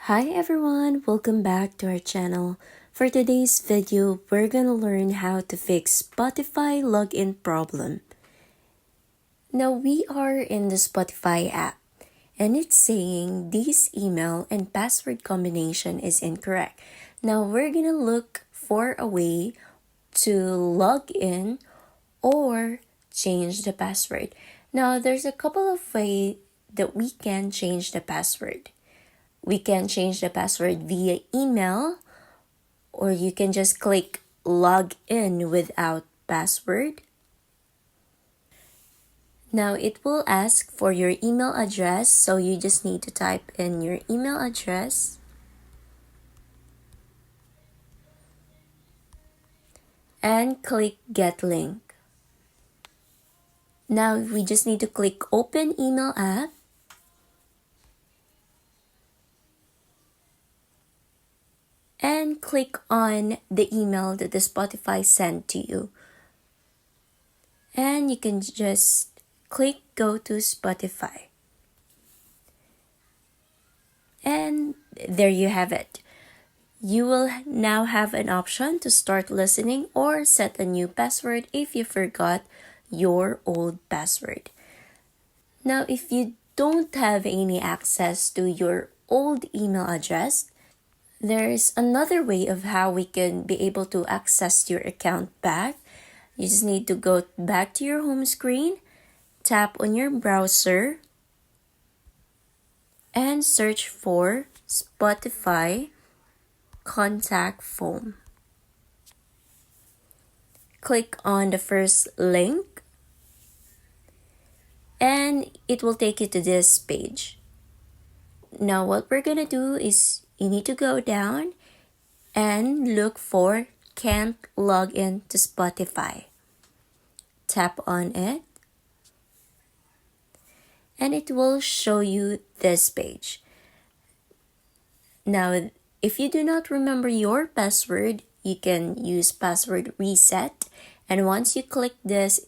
Hi everyone, welcome back to our channel. For today's video, we're gonna learn how to fix Spotify login problem. Now we are in the Spotify app and it's saying this email and password combination is incorrect. Now we're gonna look for a way to log in or change the password. Now there's a couple of ways that we can change the password. We can change the password via email, or you can just click log in without password. Now it will ask for your email address, so you just need to type in your email address. And click get link. Now we just need to click open email app. And click on the email that the Spotify sent to you. And you can just click go to Spotify. And there you have it. You will now have an option to start listening or set a new password if you forgot your old password. Now, if you don't have any access to your old email address, there's another way of how we can be able to access your account back. You just need to go back to your home screen, tap on your browser, and search for Spotify contact form. Click on the first link and it will take you to this page. Now what we're gonna do is you need to go down and look for can't log in to Spotify. Tap on it and it will show you this page. Now if you do not remember your password, you can use password reset, and once you click this,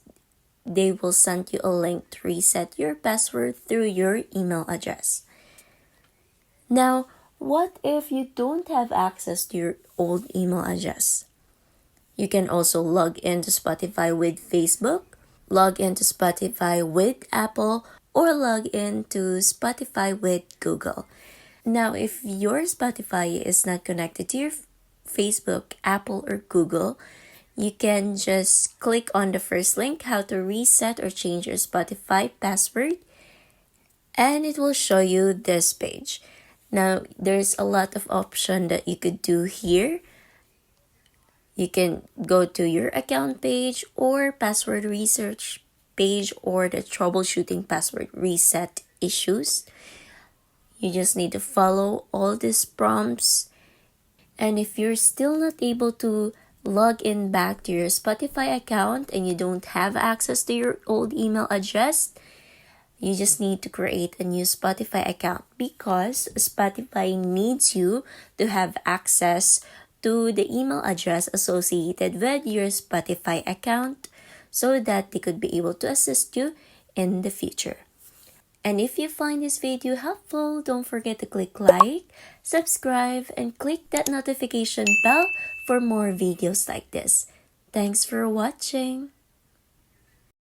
they will send you a link to reset your password through your email address. Now, what if you don't have access to your old email address? You can also log into Spotify with Facebook, log into Spotify with Apple, or log into Spotify with Google. Now, if your Spotify is not connected to your Facebook, Apple, or Google, you can just click on the first link, how to reset or change your Spotify password, and it will show you this page. Now, there's a lot of options that you could do here. You can go to your account page or password research page or the troubleshooting password reset issues. You just need to follow all these prompts. And if you're still not able to log in back to your Spotify account and you don't have access to your old email address, you just need to create a new Spotify account because Spotify needs you to have access to the email address associated with your Spotify account so that they could be able to assist you in the future. And if you find this video helpful, don't forget to click like, subscribe, and click that notification bell for more videos like this. Thanks for watching.